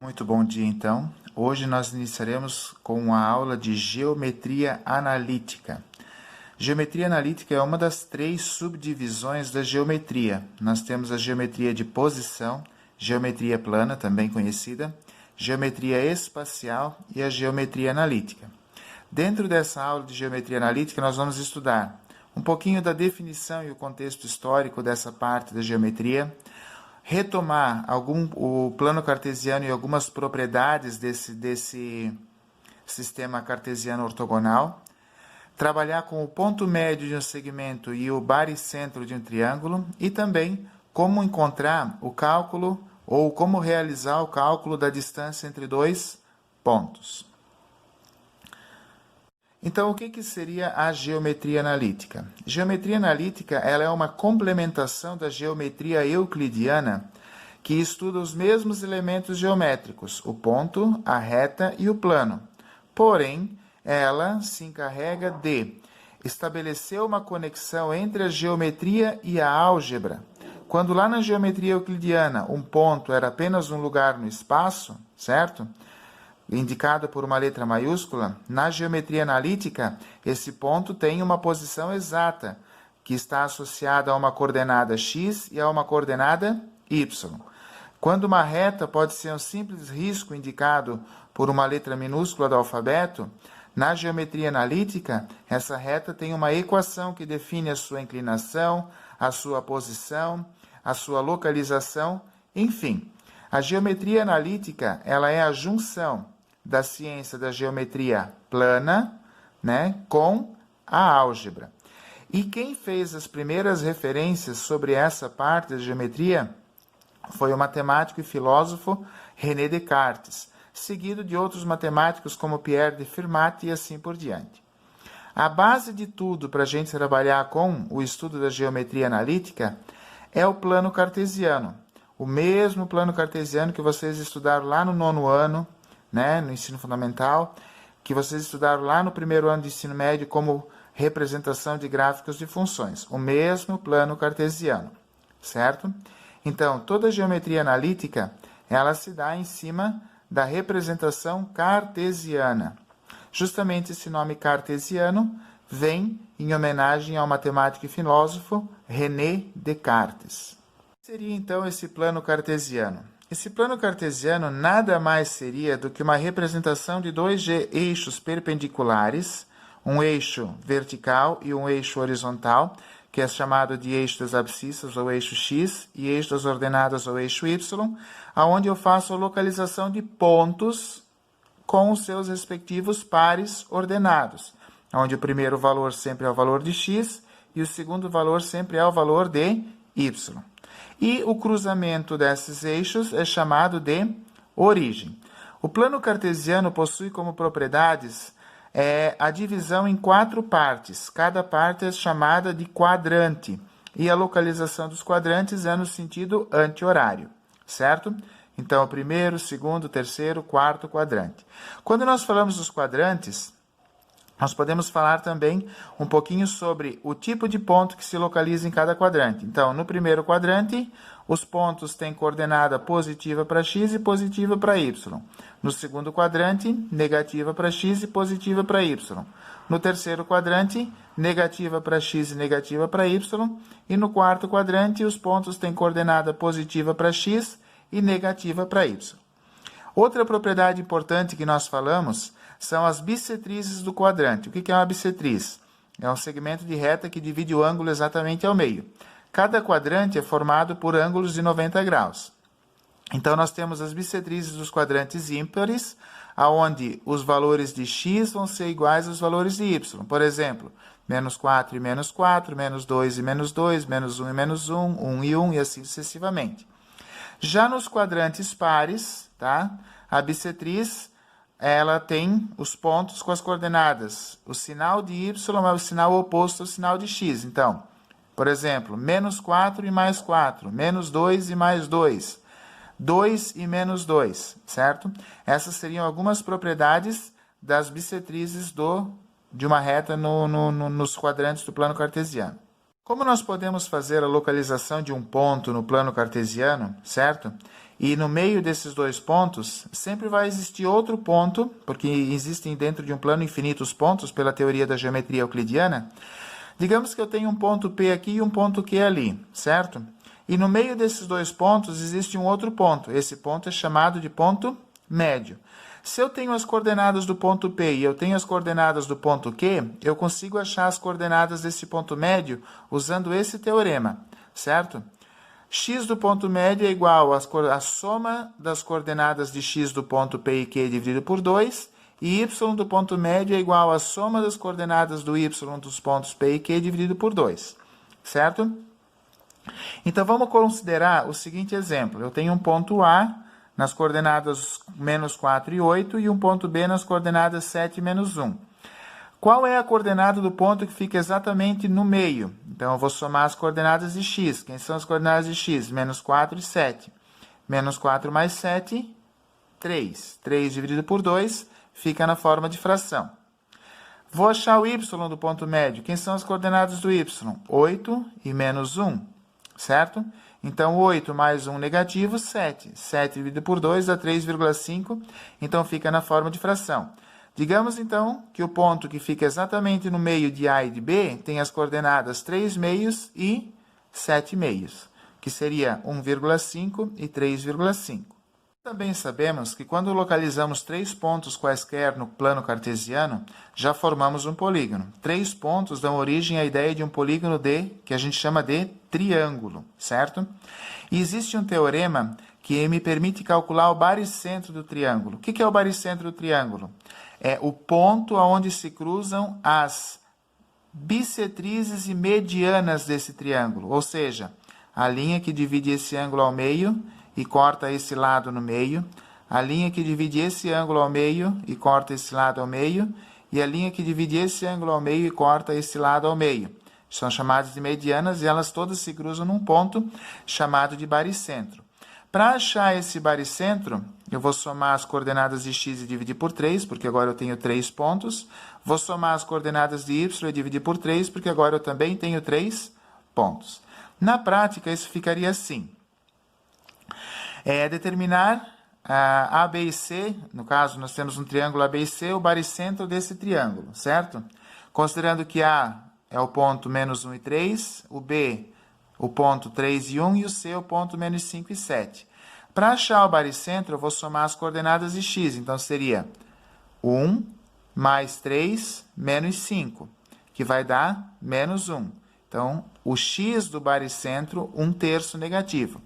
Muito bom dia, então. Hoje nós iniciaremos com uma aula de geometria analítica. Geometria analítica é uma das três subdivisões da geometria. Nós temos a geometria de posição, geometria plana, também conhecida, geometria espacial e a geometria analítica. Dentro dessa aula de geometria analítica, nós vamos estudar um pouquinho da definição e o contexto histórico dessa parte da geometria, retomar o plano cartesiano e algumas propriedades desse sistema cartesiano ortogonal, trabalhar com o ponto médio de um segmento e o baricentro de um triângulo e também como encontrar o cálculo ou como realizar o cálculo da distância entre dois pontos. Então, o que seria a geometria analítica? Geometria analítica ela é uma complementação da geometria euclidiana que estuda os mesmos elementos geométricos, o ponto, a reta e o plano. Porém, ela se encarrega de estabelecer uma conexão entre a geometria e a álgebra. Quando lá na geometria euclidiana um ponto era apenas um lugar no espaço, certo? Indicado por uma letra maiúscula, na geometria analítica, esse ponto tem uma posição exata, que está associada a uma coordenada x e a uma coordenada y. Quando uma reta pode ser um simples risco indicado por uma letra minúscula do alfabeto, na geometria analítica, essa reta tem uma equação que define a sua inclinação, a sua posição, a sua localização, enfim. A geometria analítica ela é a junção da ciência da geometria plana, com a álgebra. E quem fez as primeiras referências sobre essa parte da geometria foi o matemático e filósofo René Descartes, seguido de outros matemáticos como Pierre de Fermat e assim por diante. A base de tudo para a gente trabalhar com o estudo da geometria analítica é o plano cartesiano, o mesmo plano cartesiano que vocês estudaram lá no 9º ano, no ensino fundamental, que vocês estudaram lá no 1º ano de ensino médio como representação de gráficos de funções. O mesmo plano cartesiano, certo? Então, toda a geometria analítica, ela se dá em cima da representação cartesiana. Justamente esse nome cartesiano vem em homenagem ao matemático e filósofo René Descartes. O que seria, então, esse plano cartesiano? Esse plano cartesiano nada mais seria do que uma representação de dois eixos perpendiculares, um eixo vertical e um eixo horizontal, que é chamado de eixo das abscissas ou eixo x e eixo das ordenadas ou eixo y, onde eu faço a localização de pontos com os seus respectivos pares ordenados, onde o primeiro valor sempre é o valor de x e o segundo valor sempre é o valor de y. E o cruzamento desses eixos é chamado de origem. O plano cartesiano possui como propriedades a divisão em 4 partes. Cada parte é chamada de quadrante. E a localização dos quadrantes é no sentido anti-horário, certo? Então, o primeiro, segundo, terceiro, quarto quadrante. Quando nós falamos dos quadrantes, nós podemos falar também um pouquinho sobre o tipo de ponto que se localiza em cada quadrante. Então, no primeiro quadrante, os pontos têm coordenada positiva para x e positiva para y. No segundo quadrante, negativa para x e positiva para y. No terceiro quadrante, negativa para x e negativa para y. E no quarto quadrante, os pontos têm coordenada positiva para x e negativa para y. Outra propriedade importante que nós falamos são as bissetrizes do quadrante. O que é uma bissetriz? É um segmento de reta que divide o ângulo exatamente ao meio. Cada quadrante é formado por ângulos de 90 graus. Então, nós temos as bissetrizes dos quadrantes ímpares, onde os valores de x vão ser iguais aos valores de y. Por exemplo, menos 4 e menos 4, menos 2 e menos 2, menos 1 e menos 1, 1 e 1 e assim sucessivamente. Já nos quadrantes pares, a bissetriz ela tem os pontos com as coordenadas. O sinal de y é o sinal oposto ao sinal de x. Então, por exemplo, menos 4 e mais 4, menos 2 e mais 2, 2 e menos 2, certo? Essas seriam algumas propriedades das bissetrizes de uma reta nos quadrantes do plano cartesiano. Como nós podemos fazer a localização de um ponto no plano cartesiano, certo? e no meio desses dois pontos, sempre vai existir outro ponto, porque existem dentro de um plano infinito os pontos, pela teoria da geometria euclidiana. Digamos que eu tenho um ponto P aqui e um ponto Q ali, certo? E no meio desses dois pontos existe um outro ponto. Esse ponto é chamado de ponto médio. Se eu tenho as coordenadas do ponto P e eu tenho as coordenadas do ponto Q, eu consigo achar as coordenadas desse ponto médio usando esse teorema, certo? X do ponto médio é igual à soma das coordenadas de x do ponto P e Q dividido por 2, e y do ponto médio é igual à soma das coordenadas do y dos pontos P e Q dividido por 2, certo? Então, vamos considerar o seguinte exemplo. Eu tenho um ponto A nas coordenadas menos 4 e 8 e um ponto B nas coordenadas 7 e menos 1. Qual é a coordenada do ponto que fica exatamente no meio? Então, eu vou somar as coordenadas de x. Quem são as coordenadas de x? Menos 4 e 7. Menos 4 mais 7, 3. 3 dividido por 2 fica na forma de fração. Vou achar o y do ponto médio. Quem são as coordenadas do y? 8 e menos 1, certo? Então, 8 mais 1 negativo, 7. 7 dividido por 2 dá 3,5, então fica na forma de fração. Digamos, então, que o ponto que fica exatamente no meio de A e de B tem as coordenadas 3 meios e 7 meios, que seria 1,5 e 3,5. Também sabemos que quando localizamos 3 pontos quaisquer no plano cartesiano, já formamos um polígono. 3 pontos dão origem à ideia de um polígono que a gente chama de triângulo, certo? E existe um teorema que me permite calcular o baricentro do triângulo. O que é o baricentro do triângulo? É o ponto onde se cruzam as bissetrizes e medianas desse triângulo, ou seja, a linha que divide esse ângulo ao meio e corta esse lado no meio, a linha que divide esse ângulo ao meio e corta esse lado ao meio, e a linha que divide esse ângulo ao meio e corta esse lado ao meio. São chamadas de medianas e elas todas se cruzam num ponto chamado de baricentro. Para achar esse baricentro, eu vou somar as coordenadas de x e dividir por 3, porque agora eu tenho 3 pontos. Vou somar as coordenadas de y e dividir por 3, porque agora eu também tenho 3 pontos. Na prática, isso ficaria assim. Determinar A, B e C, no caso, nós temos um triângulo A, B e C, o baricentro desse triângulo, certo? Considerando que A é o ponto menos 1 e 3, o B o ponto 3 e 1 e o C o ponto menos 5 e 7. Para achar o baricentro, eu vou somar as coordenadas de x. Então, seria 1 mais 3 menos 5, que vai dar menos 1. Então, o x do baricentro, 1/3 negativo.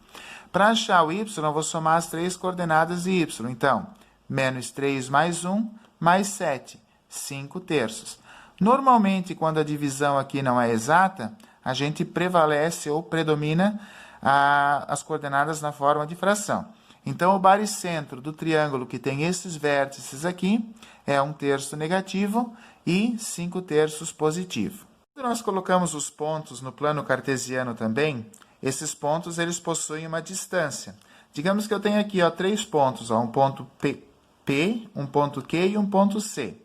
Para achar o y, eu vou somar as 3 coordenadas de y. Então, menos 3 mais 1 mais 7, 5/3. Normalmente, quando a divisão aqui não é exata, a gente prevalece ou predomina as coordenadas na forma de fração. Então, o baricentro do triângulo que tem esses vértices aqui é 1/3 negativo e 5/3 positivo. Quando nós colocamos os pontos no plano cartesiano também, esses pontos eles possuem uma distância. Digamos que eu tenho aqui 3 pontos, um ponto P, um ponto Q e um ponto C.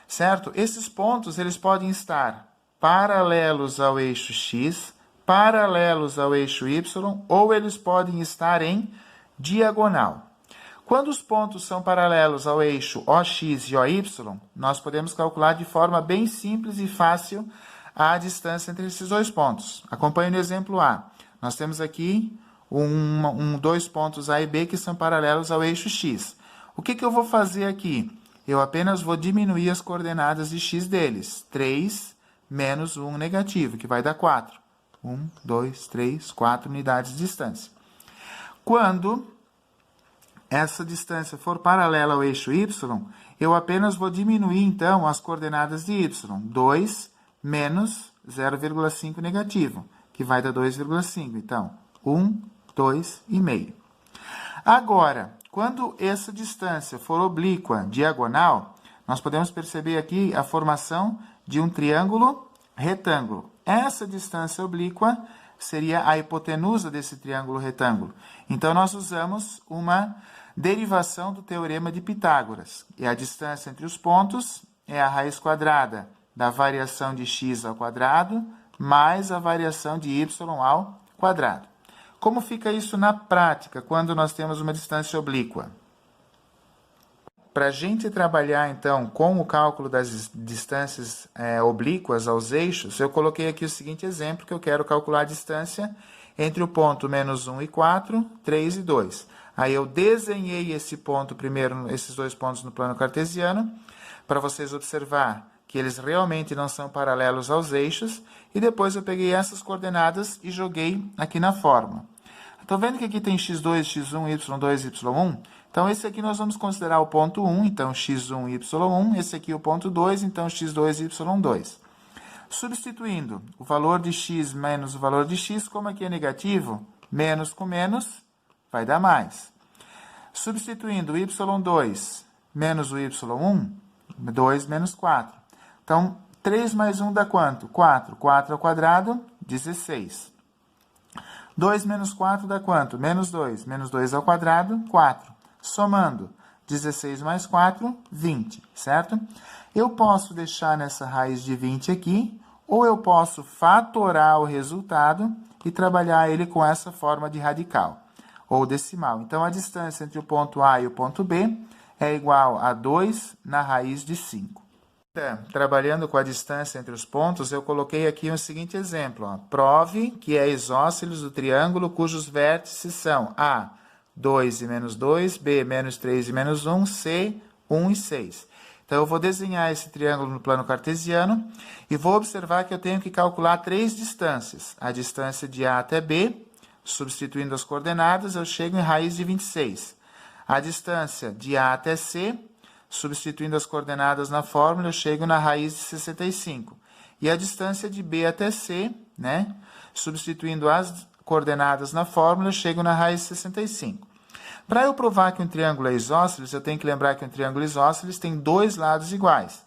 Certo? Esses pontos eles podem estar paralelos ao eixo x, paralelos ao eixo y, ou eles podem estar em diagonal. Quando os pontos são paralelos ao eixo OX e OY, nós podemos calcular de forma bem simples e fácil a distância entre esses dois pontos. Acompanhe no exemplo A. Nós temos aqui dois pontos A e B que são paralelos ao eixo x. O que eu vou fazer aqui? Eu apenas vou diminuir as coordenadas de x deles. 3 menos 1 negativo, que vai dar 4. 1, 2, 3, 4 unidades de distância. Quando essa distância for paralela ao eixo y, eu apenas vou diminuir, então, as coordenadas de y. 2 menos 0,5 negativo, que vai dar 2,5. Então, 1, 2 e meio. Agora, quando essa distância for oblíqua, diagonal, nós podemos perceber aqui a formação de um triângulo retângulo. Essa distância oblíqua seria a hipotenusa desse triângulo retângulo. Então, nós usamos uma derivação do teorema de Pitágoras. E a distância entre os pontos é a raiz quadrada da variação de x ao quadrado mais a variação de y ao quadrado. Como fica isso na prática, quando nós temos uma distância oblíqua? Para a gente trabalhar, então, com o cálculo das distâncias oblíquas aos eixos, eu coloquei aqui o seguinte exemplo, que eu quero calcular a distância entre o ponto menos 1 e 4, 3 e 2. Aí eu desenhei esse ponto primeiro, esses dois pontos no plano cartesiano, para vocês observar que eles realmente não são paralelos aos eixos, e depois eu peguei essas coordenadas e joguei aqui na fórmula. Estão vendo que aqui tem x2, x1, y2, y1? Então, esse aqui nós vamos considerar o ponto 1, então x1, y1. Esse aqui o ponto 2, então x2, y2. Substituindo o valor de x menos o valor de x, como aqui é negativo, menos com menos vai dar mais. Substituindo o y2 menos o y1, 2 menos 4. Então, 3 mais 1 dá quanto? 4. 4 ao quadrado, 16. 2 menos 4 dá quanto? Menos 2. Menos 2 ao quadrado, 4. Somando, 16 mais 4, 20, certo? Eu posso deixar nessa raiz de 20 aqui, ou eu posso fatorar o resultado e trabalhar ele com essa forma de radical, ou decimal. Então, a distância entre o ponto A e o ponto B é igual a 2 na raiz de 5. Trabalhando com a distância entre os pontos, eu coloquei aqui o seguinte exemplo. Ó. Prove que é isósceles do triângulo cujos vértices são A, 2 e menos 2, B, menos 3 e menos 1, C, 1 e 6. Então, eu vou desenhar esse triângulo no plano cartesiano e vou observar que eu tenho que calcular 3 distâncias. A distância de A até B, substituindo as coordenadas, eu chego em raiz de 26. A distância de A até C, substituindo as coordenadas na fórmula, eu chego na raiz de 65. E a distância de B até C, né? Substituindo as coordenadas na fórmula, eu chego na raiz de 65. Para eu provar que um triângulo é isósceles, eu tenho que lembrar que um triângulo isósceles tem dois lados iguais.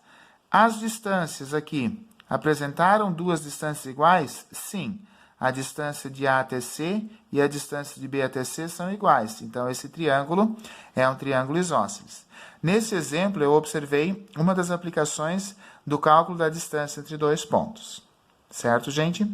As distâncias aqui apresentaram duas distâncias iguais? Sim. A distância de A até C e a distância de B até C são iguais. Então, esse triângulo é um triângulo isósceles. Nesse exemplo, eu observei uma das aplicações do cálculo da distância entre dois pontos. Certo, gente?